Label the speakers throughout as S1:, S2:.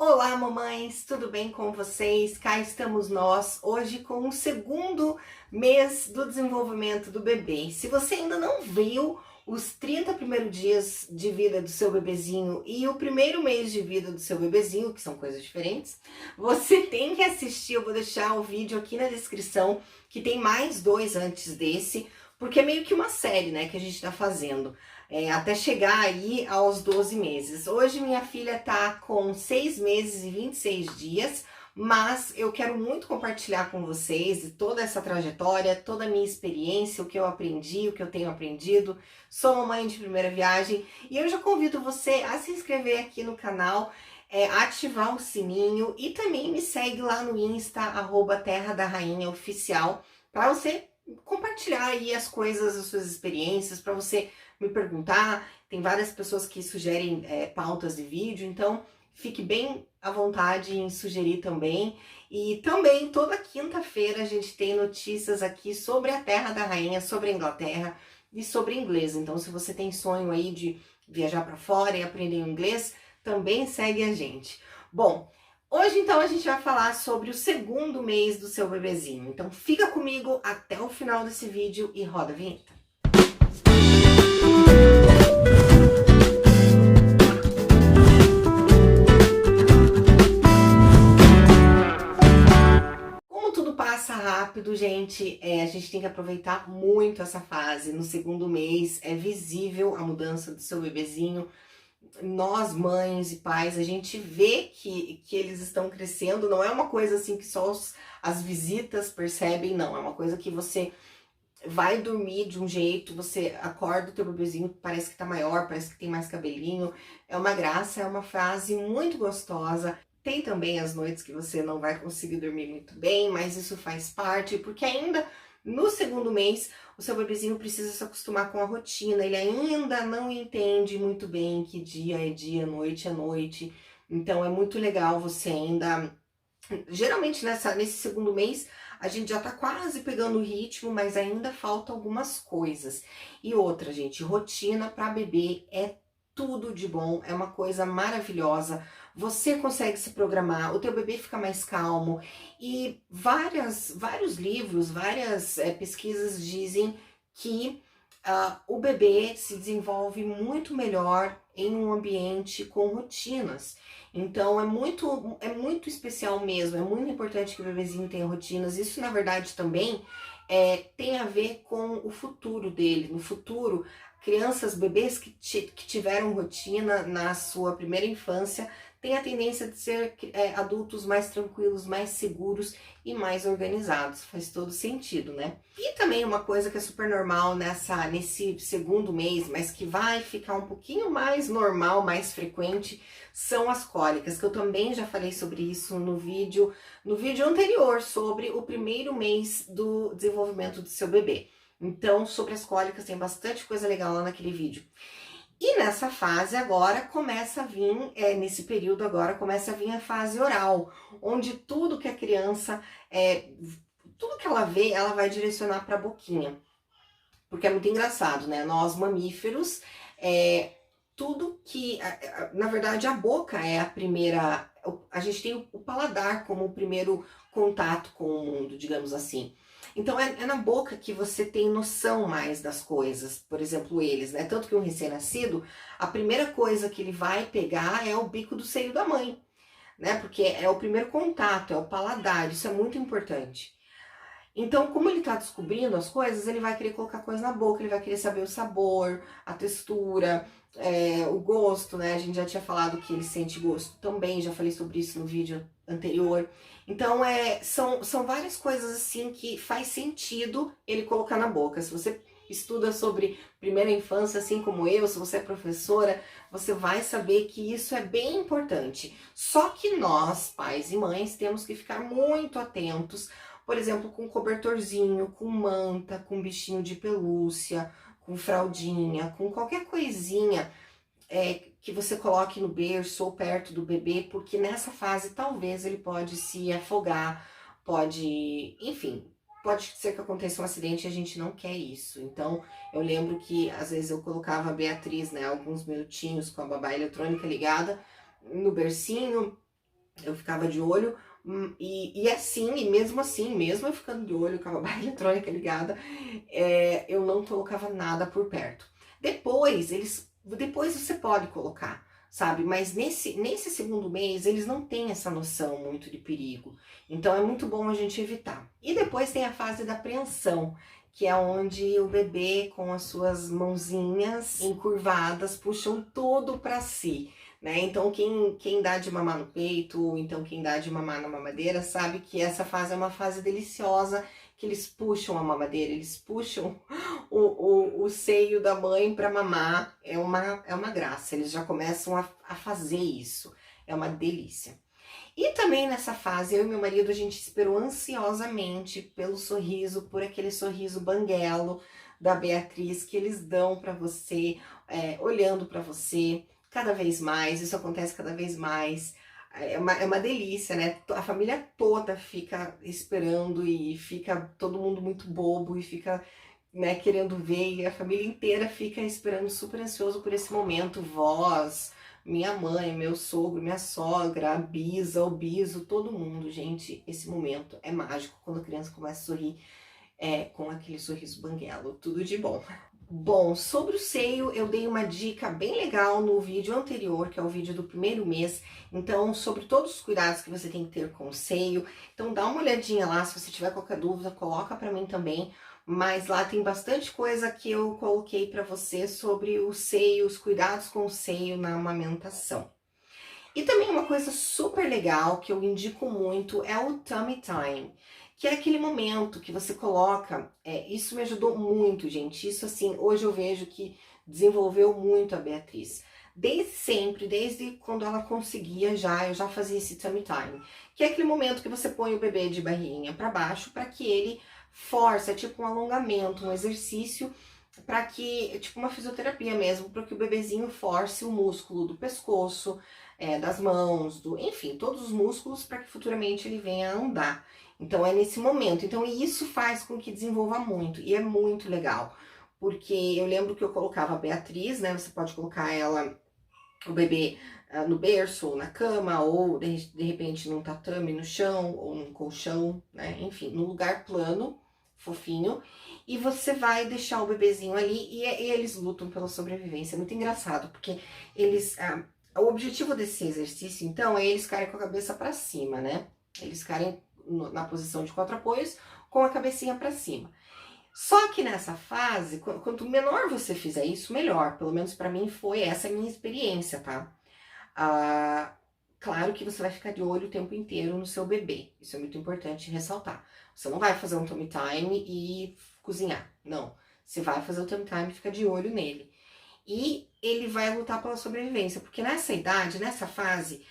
S1: Olá, mamães, tudo bem com vocês? Cá estamos nós, hoje com o segundo mês do desenvolvimento do bebê. Se você ainda não viu os 30 primeiros dias de vida do seu bebezinho e o primeiro mês de vida do seu bebezinho, que são coisas diferentes, você tem que assistir. Eu vou deixar o vídeo aqui na descrição, que tem mais dois antes desse, porque é meio que uma série, né, que a gente tá fazendo. Até chegar aí aos 12 meses. Hoje minha filha tá com 6 meses e 26 dias, mas eu quero muito compartilhar com vocês toda essa trajetória, toda a minha experiência, o que eu aprendi, o que eu tenho aprendido. Sou mamãe de primeira viagem e eu já convido você a se inscrever aqui no canal, ativar o sininho e também me segue lá no Insta, @Terra da Rainha Oficial, para você compartilhar aí as coisas, as suas experiências, para você me perguntar. Tem várias pessoas que sugerem pautas de vídeo, então fique bem à vontade em sugerir também. E também toda quinta-feira a gente tem notícias aqui sobre a Terra da Rainha, sobre a Inglaterra e sobre inglês. Então, se você tem sonho aí de viajar para fora e aprender inglês, também segue a gente. Bom, hoje então a gente vai falar sobre o segundo mês do seu bebezinho. Então fica comigo até o final desse vídeo e roda a vinheta. Como tudo passa rápido, gente, a gente tem que aproveitar muito essa fase. No segundo mês é visível a mudança do seu bebezinho. Nós, mães e pais, a gente vê que eles estão crescendo. Não é uma coisa assim que só as visitas percebem, não. É uma coisa que você vai dormir de um jeito, você acorda o teu bebezinho, parece que tá maior, parece que tem mais cabelinho. É uma graça, é uma fase muito gostosa. Tem também as noites que você não vai conseguir dormir muito bem, mas isso faz parte, porque ainda no segundo mês o seu bebezinho precisa se acostumar com a rotina. Ele ainda não entende muito bem que dia é dia, noite é noite. Então é muito legal você ainda... Geralmente nesse segundo mês a gente já tá quase pegando o ritmo, mas ainda falta algumas coisas. E outra, gente, rotina para bebê é tudo de bom, é uma coisa maravilhosa. Você consegue se programar, o teu bebê fica mais calmo. E vários livros, várias pesquisas dizem que o bebê se desenvolve muito melhor em um ambiente com rotinas. Então é muito especial mesmo, é muito importante que o bebezinho tenha rotinas. Isso, na verdade, também tem a ver com o futuro dele. No futuro, crianças, bebês que tiveram rotina na sua primeira infância têm a tendência de ser adultos mais tranquilos, mais seguros e mais organizados. Faz todo sentido, né? E também uma coisa que é super normal nesse segundo mês, mas que vai ficar um pouquinho mais normal, mais frequente, são as cólicas, que eu também já falei sobre isso no vídeo anterior, sobre o primeiro mês do desenvolvimento do seu bebê. Então, sobre as cólicas tem bastante coisa legal lá naquele vídeo. E nessa fase agora começa a vir, nesse período agora começa a vir a fase oral, onde tudo que a criança, tudo que ela vê, ela vai direcionar para a boquinha. Porque é muito engraçado, né? Nós mamíferos, tudo que, na verdade, a boca é a primeira, a gente tem o paladar como o primeiro contato com o mundo, digamos assim. Então é na boca que você tem noção mais das coisas, por exemplo, eles, né? Tanto que um recém-nascido, a primeira coisa que ele vai pegar é o bico do seio da mãe, né? Porque é o primeiro contato, é o paladar, isso é muito importante. Então, como ele tá descobrindo as coisas, ele vai querer colocar coisa na boca, ele vai querer saber o sabor, a textura, o gosto, né? A gente já tinha falado que ele sente gosto também, já falei sobre isso no vídeo anterior. Então, são várias coisas assim que faz sentido ele colocar na boca. Se você estuda sobre primeira infância, assim como eu, se você é professora, você vai saber que isso é bem importante. Só que nós, pais e mães, temos que ficar muito atentos, por exemplo, com cobertorzinho, com manta, com bichinho de pelúcia, com fraldinha, com qualquer coisinha que você coloque no berço ou perto do bebê, porque nessa fase talvez ele pode se afogar, pode, enfim, pode ser que aconteça um acidente e a gente não quer isso. Então, eu lembro que às vezes eu colocava a Beatriz, né, alguns minutinhos com a babá eletrônica ligada no bercinho, Eu ficava de olho, e assim, e mesmo assim, mesmo eu ficando de olho com a barra eletrônica ligada, eu não colocava nada por perto. Depois você pode colocar, sabe? Mas nesse segundo mês, eles não têm essa noção muito de perigo. Então é muito bom a gente evitar. E depois tem a fase da apreensão, que é onde o bebê, com as suas mãozinhas encurvadas, puxam tudo para si, né? Então quem dá de mamar no peito, ou então quem dá de mamar na mamadeira, sabe que essa fase é uma fase deliciosa, que eles puxam a mamadeira, eles puxam o seio da mãe para mamar. É uma graça, eles já começam a fazer isso, é uma delícia. E também nessa fase, eu e meu marido, a gente esperou ansiosamente pelo sorriso, por aquele sorriso banguelo da Beatriz que eles dão para você, olhando para você cada vez mais. Isso acontece cada vez mais. É uma delícia, né? A família toda fica esperando e fica todo mundo muito bobo e fica, né, querendo ver, e a família inteira fica esperando, super ansioso por esse momento. Vós, minha mãe, meu sogro, minha sogra, a bisa, o biso, todo mundo, gente. Esse momento é mágico quando a criança começa a sorrir, com aquele sorriso banguelo, tudo de bom. Bom, sobre o seio, eu dei uma dica bem legal no vídeo anterior, que é o vídeo do primeiro mês. Então, sobre todos os cuidados que você tem que ter com o seio. Então, dá uma olhadinha lá, se você tiver qualquer dúvida, coloca pra mim também. Mas lá tem bastante coisa que eu coloquei pra você sobre o seio, os cuidados com o seio na amamentação. E também uma coisa super legal que eu indico muito é o tummy time, que é aquele momento que você coloca, isso me ajudou muito, gente. Isso assim, hoje eu vejo que desenvolveu muito a Beatriz. Desde sempre, desde quando ela conseguia eu já fazia esse tummy time, que é aquele momento que você põe o bebê de barriguinha para baixo para que ele force, é tipo um alongamento, um exercício para que, tipo uma fisioterapia mesmo, para que o bebezinho force o músculo do pescoço, das mãos, enfim, todos os músculos para que futuramente ele venha a andar. Então é nesse momento. Então isso faz com que desenvolva muito e é muito legal, porque eu lembro que eu colocava a Beatriz, né? Você pode colocar ela, o bebê, no berço ou na cama, ou de repente num tatame no chão ou num colchão, né? Enfim, num lugar plano, fofinho, e você vai deixar o bebezinho ali e eles lutam pela sobrevivência. É muito engraçado, porque eles, o objetivo desse exercício, então, é eles ficarem com a cabeça para cima, né? Eles ficarem na posição de 4 apoios com a cabecinha para cima. Só que nessa fase, quanto menor você fizer isso, melhor. Pelo menos para mim foi essa a minha experiência, tá? Claro que você vai ficar de olho o tempo inteiro no seu bebê. Isso é muito importante ressaltar. Você não vai fazer um tummy time e cozinhar. Não. Você vai fazer o tummy time e fica de olho nele. E ele vai lutar pela sobrevivência. Porque nessa idade, nessa fase,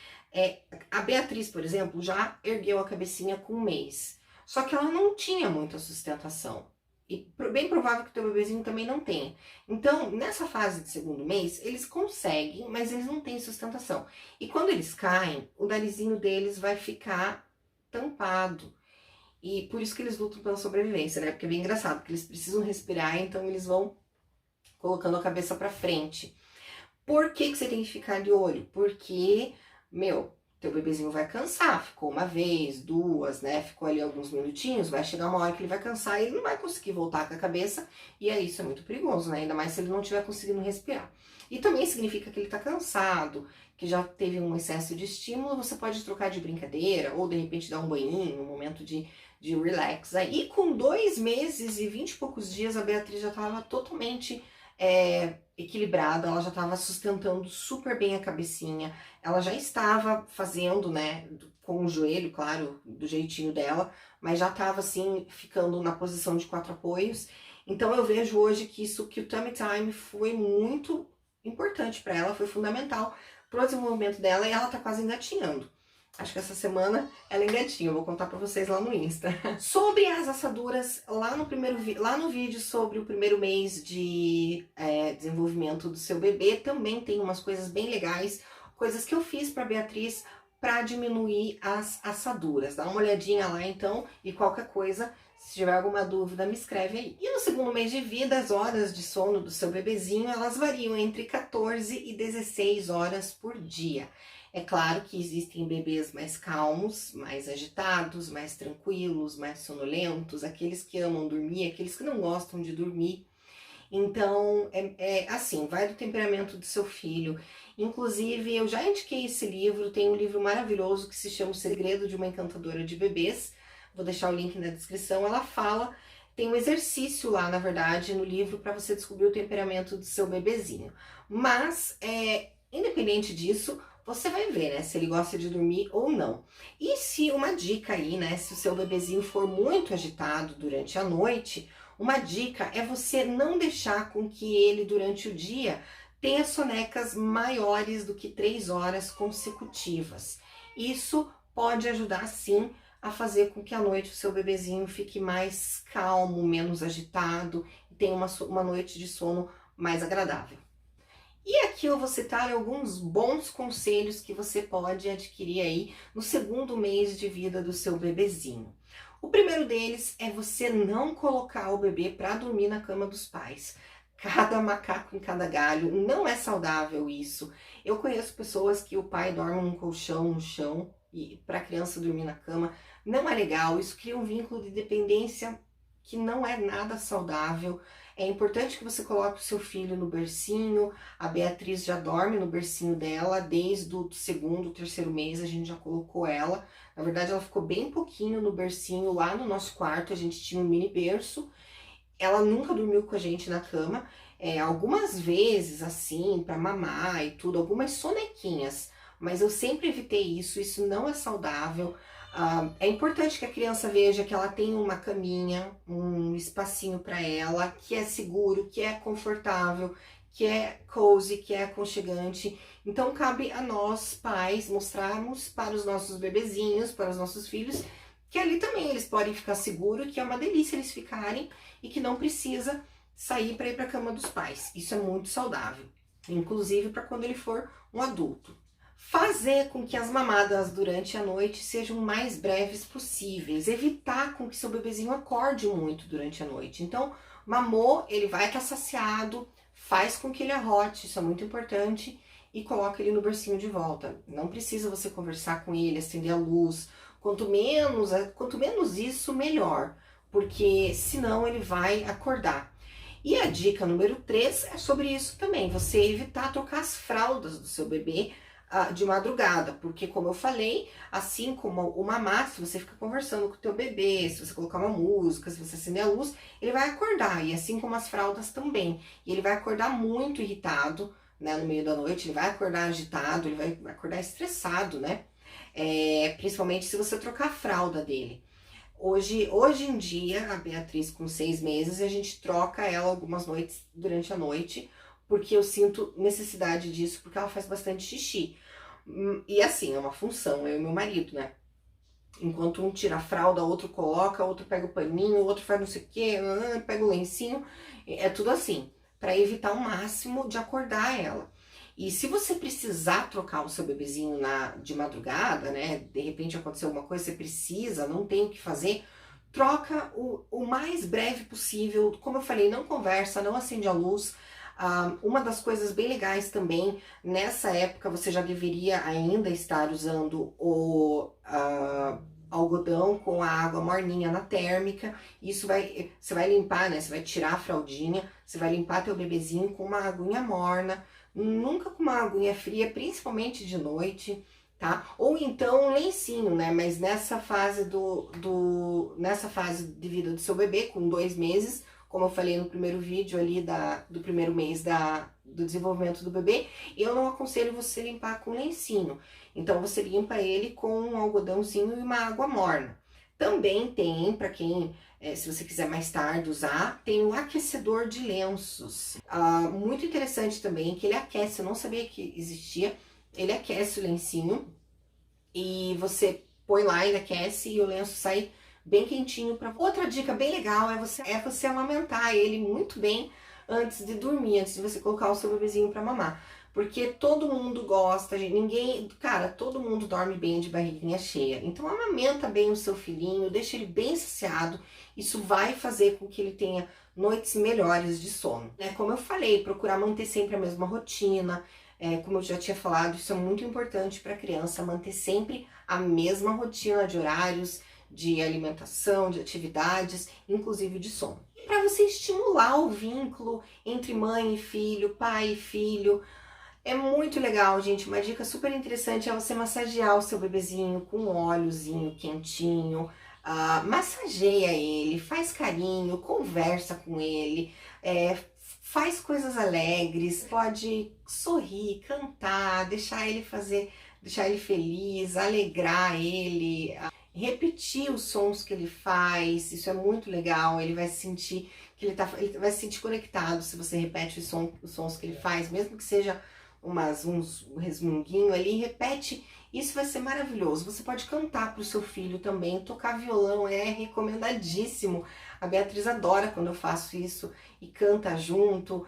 S1: a Beatriz, por exemplo, já ergueu a cabecinha com 1 mês. Só que ela não tinha muita sustentação. E bem provável que o teu bebezinho também não tenha. Então, nessa fase de segundo mês, eles conseguem, mas eles não têm sustentação. E quando eles caem, o narizinho deles vai ficar tampado. E por isso que eles lutam pela sobrevivência, né? Porque é bem engraçado, porque eles precisam respirar, então eles vão colocando a cabeça pra frente. Por que você tem que ficar de olho? Porque, teu bebezinho vai cansar. Ficou 1 vez, 2, né? Ficou ali alguns minutinhos, vai chegar uma hora que ele vai cansar e ele não vai conseguir voltar com a cabeça. E aí isso é muito perigoso, né? Ainda mais se ele não estiver conseguindo respirar. E também significa que ele tá cansado, que já teve um excesso de estímulo. Você pode trocar de brincadeira ou de repente dar um banhinho, um momento de relax. Aí com 2 meses e 20 e poucos dias, a Beatriz já tava totalmente equilibrada, ela já estava sustentando super bem a cabecinha, ela já estava fazendo, né, com o joelho, claro, do jeitinho dela, mas já estava assim, ficando na posição de 4 apoios. Então eu vejo hoje que o tummy time foi muito importante para ela, foi fundamental pro desenvolvimento dela, e ela tá quase engatinhando. Acho que essa semana ela engatinha, eu vou contar pra vocês lá no Insta. Sobre as assaduras, lá no vídeo sobre o primeiro mês de desenvolvimento do seu bebê, também tem umas coisas bem legais, coisas que eu fiz pra Beatriz para diminuir as assaduras. Dá uma olhadinha lá então, e qualquer coisa, se tiver alguma dúvida, me escreve aí. E no segundo mês de vida, as horas de sono do seu bebezinho, elas variam entre 14 e 16 horas por dia. É claro que existem bebês mais calmos, mais agitados, mais tranquilos, mais sonolentos, aqueles que amam dormir, aqueles que não gostam de dormir. Então, é assim, vai do temperamento do seu filho. Inclusive, eu já indiquei esse livro, tem um livro maravilhoso que se chama O Segredo de uma Encantadora de Bebês. Vou deixar o link na descrição. Ela fala, tem um exercício lá, na verdade, no livro para você descobrir o temperamento do seu bebezinho. Mas, independente disso, você vai ver, né, se ele gosta de dormir ou não. E se uma dica aí, né, se o seu bebezinho for muito agitado durante a noite, uma dica é você não deixar com que ele, durante o dia, tenha sonecas maiores do que 3 horas consecutivas. Isso pode ajudar, sim, a fazer com que à noite o seu bebezinho fique mais calmo, menos agitado e tenha uma noite de sono mais agradável. E aqui eu vou citar alguns bons conselhos que você pode adquirir aí no segundo mês de vida do seu bebezinho. O primeiro deles é você não colocar o bebê para dormir na cama dos pais. Cada macaco em cada galho, não é saudável isso. Eu conheço pessoas que o pai dorme num colchão no chão e para a criança dormir na cama. Não é legal, isso cria um vínculo de dependência que não é nada saudável. É importante que você coloque o seu filho no bercinho. A Beatriz já dorme no bercinho dela desde o segundo, terceiro mês, a gente já colocou ela. Na verdade, ela ficou bem pouquinho no bercinho lá no nosso quarto, a gente tinha um mini berço. Ela nunca dormiu com a gente na cama, algumas vezes assim, para mamar e tudo, algumas sonequinhas, mas eu sempre evitei isso, isso não é saudável. É importante que a criança veja que ela tem uma caminha, um espacinho para ela, que é seguro, que é confortável, que é cozy, que é aconchegante. Então cabe a nós, pais, mostrarmos para os nossos bebezinhos, para os nossos filhos, que ali também eles podem ficar seguros, que é uma delícia eles ficarem e que não precisa sair para ir para a cama dos pais. Isso é muito saudável, inclusive para quando ele for um adulto. Fazer com que as mamadas durante a noite sejam mais breves possíveis. Evitar com que seu bebezinho acorde muito durante a noite. Então, mamou, ele vai estar saciado, faz com que ele arrote, isso é muito importante, e coloca ele no bercinho de volta. Não precisa você conversar com ele, acender a luz. Quanto menos isso, melhor, porque senão ele vai acordar. E a dica número 3 é sobre isso também, você evitar trocar as fraldas do seu bebê de madrugada, porque como eu falei, assim como o mamar, se você fica conversando com o teu bebê, se você colocar uma música, se você acender a luz, ele vai acordar, e assim como as fraldas também, e ele vai acordar muito irritado, né, no meio da noite, ele vai acordar agitado, ele vai acordar estressado, né, principalmente se você trocar a fralda dele. Hoje em dia, a Beatriz com 6 meses, a gente troca ela algumas noites durante a noite, porque eu sinto necessidade disso, porque ela faz bastante xixi. E assim, é uma função, eu e meu marido, né? Enquanto um tira a fralda, outro coloca, outro pega o paninho, outro faz não sei o quê, pega o lencinho, é tudo assim, para evitar ao máximo de acordar ela. E se você precisar trocar o seu bebezinho de madrugada, né, de repente aconteceu alguma coisa, você precisa, não tem o que fazer, troca o mais breve possível. Como eu falei, não conversa, não acende a luz. Uma das coisas bem legais também, nessa época você já deveria ainda estar usando o algodão com a água morninha na térmica. Isso você vai limpar, né? Você vai tirar a fraldinha, você vai limpar teu bebezinho com uma aguinha morna, nunca com uma aguinha fria, principalmente de noite, tá? Ou então um lencinho, né? Mas nessa fase nessa fase de vida do seu bebê, com 2 meses, como eu falei no primeiro vídeo ali do primeiro mês do desenvolvimento do bebê, eu não aconselho você limpar com lencinho. Então você limpa ele com um algodãozinho e uma água morna. Também tem, para quem, se você quiser mais tarde usar, tem o aquecedor de lenços. Muito interessante também, que ele aquece, eu não sabia que existia. Ele aquece o lencinho e você põe lá, ele aquece e o lenço sai bem quentinho. Outra dica bem legal é você amamentar ele muito bem antes de dormir, antes de você colocar o seu bebezinho para mamar. Porque todo mundo gosta, todo mundo dorme bem de barriguinha cheia. Então amamenta bem o seu filhinho, deixa ele bem saciado. Isso vai fazer com que ele tenha noites melhores de sono. Como eu falei, procurar manter sempre a mesma rotina. Como eu já tinha falado, isso é muito importante para a criança manter sempre a mesma rotina de horários, de alimentação, de atividades, inclusive de sono. E para você estimular o vínculo entre mãe e filho, pai e filho, é muito legal, gente. Uma dica super interessante é você massagear o seu bebezinho com um óleozinho quentinho. Massageia ele, faz carinho, conversa com ele, faz coisas alegres, pode sorrir, cantar, deixar ele feliz, alegrar ele, repetir os sons que ele faz. Isso é muito legal. Ele vai sentir que ele vai se sentir conectado se você repete os sons que ele faz, mesmo que seja um resmunguinho ali, repete, isso vai ser maravilhoso. Você pode cantar para o seu filho também, tocar violão é recomendadíssimo. A Beatriz adora quando eu faço isso e canta junto.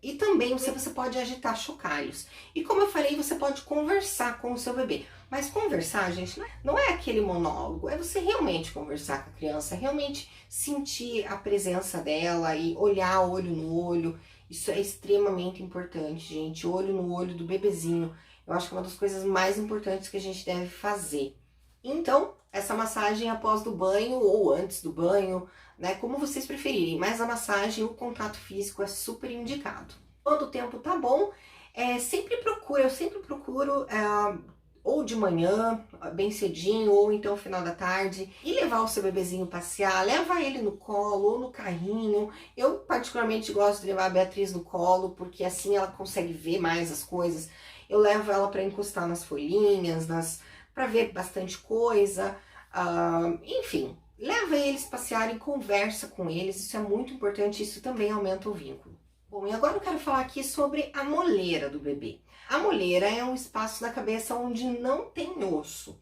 S1: E também você pode agitar chocalhos. E como eu falei, você pode conversar com o seu bebê. Mas conversar, gente, não é aquele monólogo, é você realmente conversar com a criança, realmente sentir a presença dela e olhar olho no olho. Isso é extremamente importante, gente. Olho no olho do bebezinho. Eu acho que é uma das coisas mais importantes que a gente deve fazer. Então, essa massagem após do banho ou antes do banho, né? Como vocês preferirem. Mas a massagem, o contato físico é super indicado. Quando o tempo tá bom, eu sempre procuro ou de manhã, bem cedinho, ou então no final da tarde, e levar o seu bebezinho passear, leva ele no colo ou no carrinho. Eu particularmente gosto de levar a Beatriz no colo, porque assim ela consegue ver mais as coisas. Eu levo ela para encostar nas folhinhas, para ver bastante coisa, enfim. Leva eles passearem, conversa com eles, isso é muito importante, isso também aumenta o vínculo. Bom, e agora eu quero falar aqui sobre a moleira do bebê. A moleira é um espaço na cabeça onde não tem osso.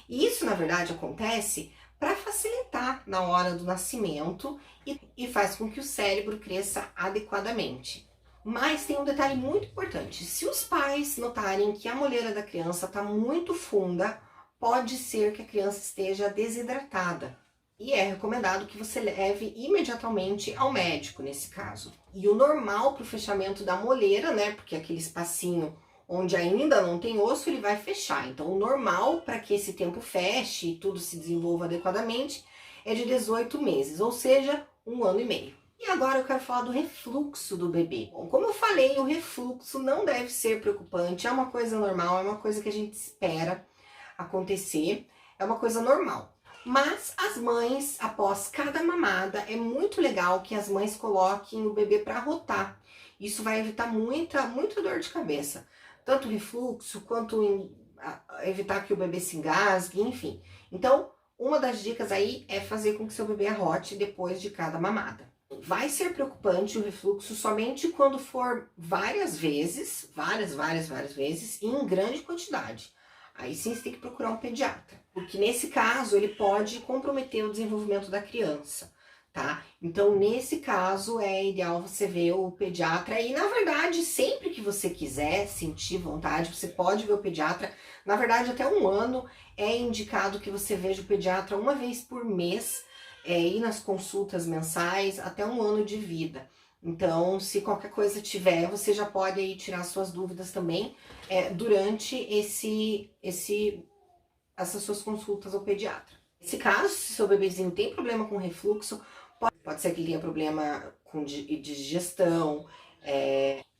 S1: E isso, na verdade, acontece para facilitar na hora do nascimento e faz com que o cérebro cresça adequadamente. Mas tem um detalhe muito importante. Se os pais notarem que a moleira da criança está muito funda, pode ser que a criança esteja desidratada. E é recomendado que você leve imediatamente ao médico nesse caso. E o normal para o fechamento da moleira, né? Porque aquele espacinho onde ainda não tem osso, ele vai fechar. Então, o normal para que esse tempo feche e tudo se desenvolva adequadamente é de 18 meses, ou seja, 1 ano e meio. E agora eu quero falar do refluxo do bebê. Bom, como eu falei, o refluxo não deve ser preocupante, é uma coisa normal, é uma coisa que a gente espera acontecer, é uma coisa normal. Mas as mães, após cada mamada, é muito legal que as mães coloquem o bebê para rotar. Isso vai evitar muita dor de cabeça. Tanto refluxo, quanto evitar que o bebê se engasgue, enfim. Então, uma das dicas aí é fazer com que seu bebê arrote depois de cada mamada. Vai ser preocupante o refluxo somente quando for várias vezes, várias vezes, e em grande quantidade. Aí sim você tem que procurar um pediatra, porque nesse caso ele pode comprometer o desenvolvimento da criança, tá? Então nesse caso é ideal você ver o pediatra e na verdade sempre que você quiser sentir vontade, você pode ver o pediatra. Na verdade até 1 ano é indicado que você veja o pediatra uma vez por mês, ir nas consultas mensais até 1 ano de vida. Então, se qualquer coisa tiver, você já pode aí tirar suas dúvidas também durante essas suas consultas ao pediatra. Nesse caso, se seu bebezinho tem problema com refluxo, pode ser que ele tenha problema com digestão,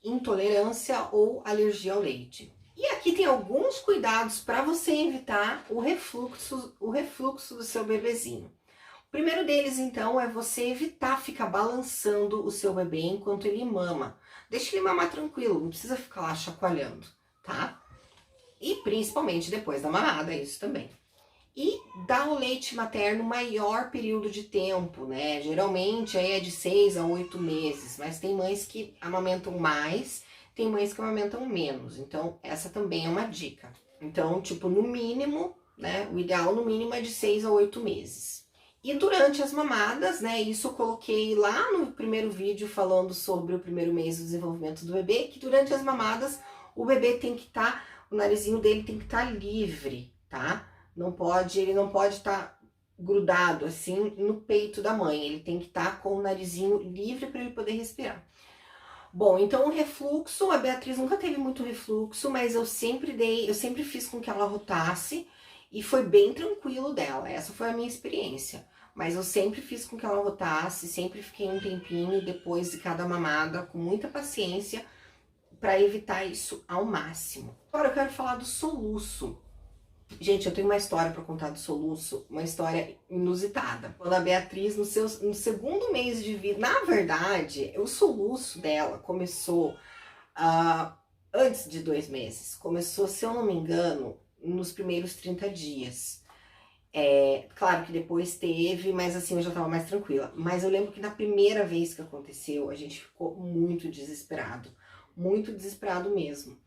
S1: intolerância ou alergia ao leite. E aqui tem alguns cuidados para você evitar o refluxo do seu bebezinho. O primeiro deles, então, é você evitar ficar balançando o seu bebê enquanto ele mama. Deixa ele mamar tranquilo, não precisa ficar lá chacoalhando, tá? E principalmente depois da mamada, isso também. E dá o leite materno maior período de tempo, né? Geralmente aí é de 6 a 8 meses, mas tem mães que amamentam mais, tem mães que amamentam menos. Então, essa também é uma dica. Então, tipo, no mínimo, né? O ideal no mínimo é de 6 a 8 meses. E durante as mamadas, né, isso eu coloquei lá no primeiro vídeo falando sobre o primeiro mês do desenvolvimento do bebê, que durante as mamadas o bebê tem que estar, o narizinho dele tem que estar livre, tá? Ele não pode estar grudado assim no peito da mãe, ele tem que estar com o narizinho livre para ele poder respirar. Bom, então o refluxo, a Beatriz nunca teve muito refluxo, mas eu sempre fiz com que ela rotasse e foi bem tranquilo dela. Essa foi a minha experiência. Mas eu sempre fiz com que ela rotasse, sempre fiquei um tempinho depois de cada mamada, com muita paciência, para evitar isso ao máximo. Agora eu quero falar do soluço. Gente, eu tenho uma história para contar do soluço, uma história inusitada. Quando a Beatriz, no segundo mês de vida, na verdade, o soluço dela começou antes de 2 meses. Começou, se eu não me engano, nos primeiros 30 dias. Claro que depois teve, mas assim, eu já tava mais tranquila. Mas eu lembro que na primeira vez que aconteceu, a gente ficou muito desesperado mesmo.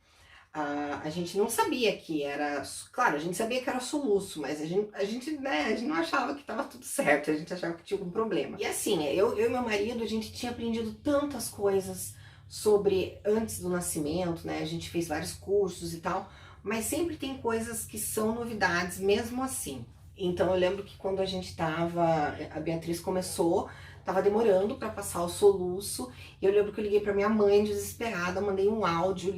S1: A gente não sabia que era, claro, a gente sabia que era soluço, mas né, a gente não achava que estava tudo certo, a gente achava que tinha algum problema. E assim, eu e meu marido, a gente tinha aprendido tantas coisas sobre antes do nascimento, né? A gente fez vários cursos e tal, mas sempre tem coisas que são novidades mesmo assim. Então eu lembro que quando a Beatriz começou, tava demorando para passar o soluço, e eu lembro que eu liguei para minha mãe desesperada, mandei um áudio,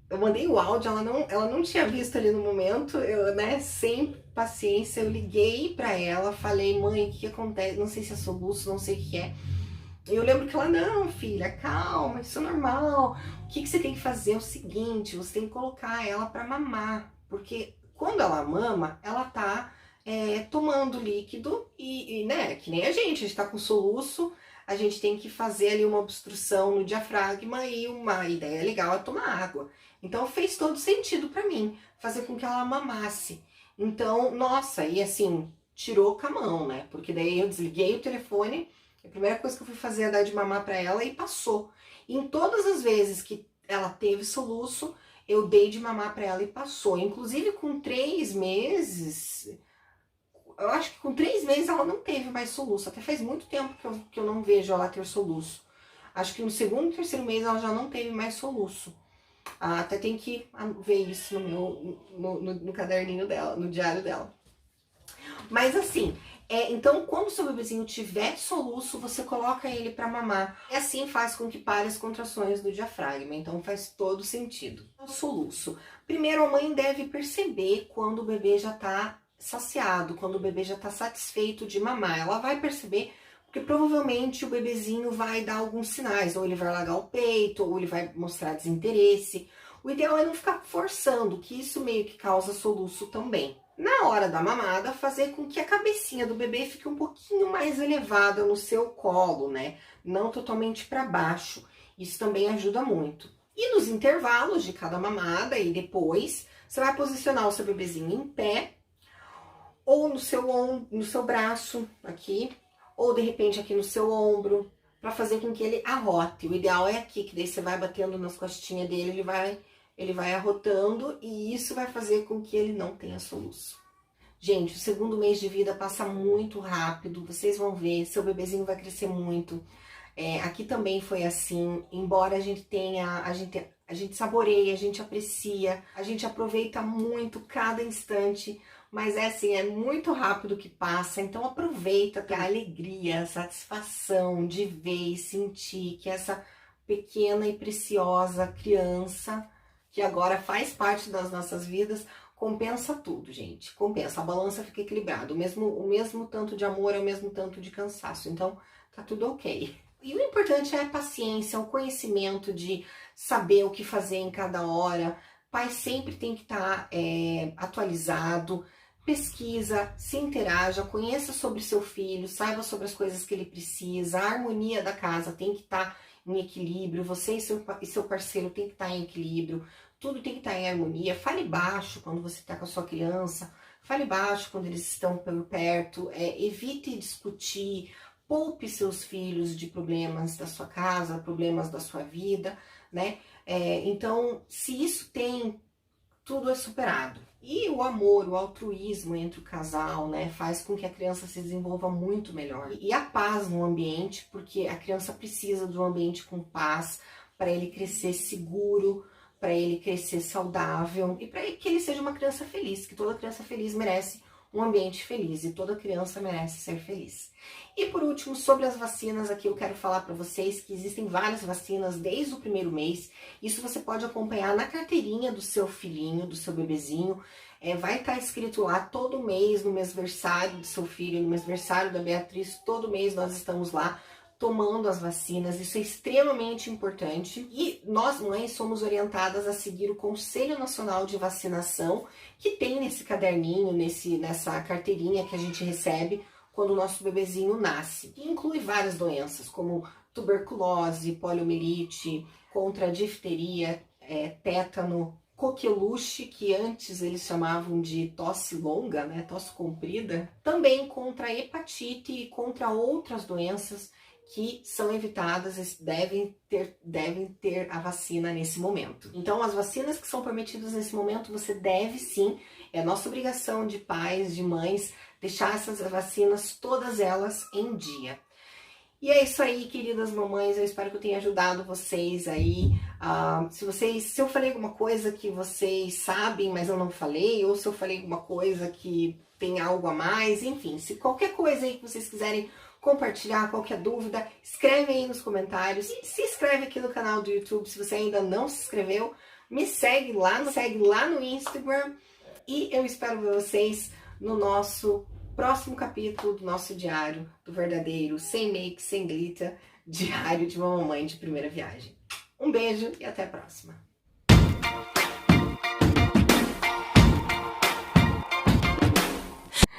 S1: eu mandei o áudio, ela não tinha visto ali no momento, eu, né, sem paciência, eu liguei pra ela, falei, mãe, o que acontece? Não sei se é soluço, não sei o que é. Eu lembro que ela, não, filha, calma, isso é normal. O que você tem que fazer é o seguinte, você tem que colocar ela pra mamar, porque quando ela mama, ela tá tomando líquido né, que nem a gente tá com soluço, a gente tem que fazer ali uma obstrução no diafragma e uma ideia legal é tomar água. Então fez todo sentido pra mim, fazer com que ela mamasse. Então, nossa, e assim, tirou com a mão, né? Porque daí eu desliguei o telefone, a primeira coisa que eu fui fazer é dar de mamar pra ela e passou. E em todas as vezes que ela teve soluço, eu dei de mamar pra ela e passou. Inclusive com 3 meses, eu acho que com 3 meses ela não teve mais soluço. Até faz muito tempo que eu não vejo ela ter soluço. Acho que no segundo, terceiro mês ela já não teve mais soluço. Até tem que ver isso no caderninho dela, no diário dela. Mas assim, então quando o seu bebezinho tiver soluço, você coloca ele para mamar. E assim faz com que pare as contrações do diafragma. Então faz todo sentido. O soluço. Primeiro a mãe deve perceber quando o bebê já tá saciado, quando o bebê já tá satisfeito de mamar. Ela vai perceber porque provavelmente o bebezinho vai dar alguns sinais, ou ele vai largar o peito, ou ele vai mostrar desinteresse. O ideal é não ficar forçando, que isso meio que causa soluço também. Na hora da mamada, fazer com que a cabecinha do bebê fique um pouquinho mais elevada no seu colo, né? Não totalmente para baixo. Isso também ajuda muito. E nos intervalos de cada mamada e depois, você vai posicionar o seu bebezinho em pé, ou no seu braço aqui, ou de repente aqui no seu ombro, para fazer com que ele arrote. O ideal é aqui, que daí você vai batendo nas costinhas dele, ele vai arrotando e isso vai fazer com que ele não tenha soluço. Gente, o segundo mês de vida passa muito rápido, vocês vão ver, seu bebezinho vai crescer muito. Aqui também foi assim, embora a gente saboreia, a gente aprecia, a gente aproveita muito cada instante, mas assim, é muito rápido que passa, então aproveita a alegria, a satisfação de ver e sentir que essa pequena e preciosa criança, que agora faz parte das nossas vidas, compensa tudo, gente, compensa, a balança fica equilibrada, o mesmo tanto de amor é o mesmo tanto de cansaço, então tá tudo ok. E o importante é a paciência, o conhecimento de saber o que fazer em cada hora. Pai sempre tem que estar atualizado, pesquisa, se interaja, conheça sobre seu filho, saiba sobre as coisas que ele precisa, a harmonia da casa tem que estar em equilíbrio, você e seu parceiro tem que estar em equilíbrio, tudo tem que estar em harmonia. Fale baixo quando você está com a sua criança, fale baixo quando eles estão por perto, evite discutir, poupe seus filhos de problemas da sua casa, problemas da sua vida, né? Então, se isso tem, tudo é superado. E o amor, o altruísmo entre o casal, né, faz com que a criança se desenvolva muito melhor. E a paz no ambiente, porque a criança precisa de um ambiente com paz para ele crescer seguro, para ele crescer saudável e para que ele seja uma criança feliz, que toda criança feliz merece um ambiente feliz, e toda criança merece ser feliz. E por último, sobre as vacinas, aqui eu quero falar para vocês que existem várias vacinas desde o primeiro mês. Isso você pode acompanhar na carteirinha do seu filhinho, do seu bebezinho. Vai estar escrito lá todo mês, no mêsversário do seu filho, no mêsversário da Beatriz, todo mês nós estamos lá tomando as vacinas. Isso é extremamente importante, e nós mães somos orientadas a seguir o Conselho Nacional de Vacinação, que tem nesse caderninho, nessa carteirinha que a gente recebe quando o nosso bebezinho nasce, que inclui várias doenças, como tuberculose, poliomielite, contra a difteria, tétano, coqueluche, que antes eles chamavam de tosse longa, né, tosse comprida, também contra a hepatite e contra outras doenças que são evitadas, devem ter a vacina nesse momento. Então, as vacinas que são permitidas nesse momento, você deve sim, é nossa obrigação de pais, de mães, deixar essas vacinas, todas elas, em dia. E é isso aí, queridas mamães, eu espero que eu tenha ajudado vocês aí. Se eu falei alguma coisa que vocês sabem, mas eu não falei, ou se eu falei alguma coisa que tem algo a mais, enfim, se qualquer coisa aí que vocês quiserem compartilhar, qualquer dúvida, escreve aí nos comentários. Se inscreve aqui no canal do YouTube, se você ainda não se inscreveu, me segue lá no Instagram, e eu espero ver vocês no nosso próximo capítulo do nosso diário, do verdadeiro, sem make, sem glitter, diário de uma mamãe de primeira viagem. Um beijo e até a próxima!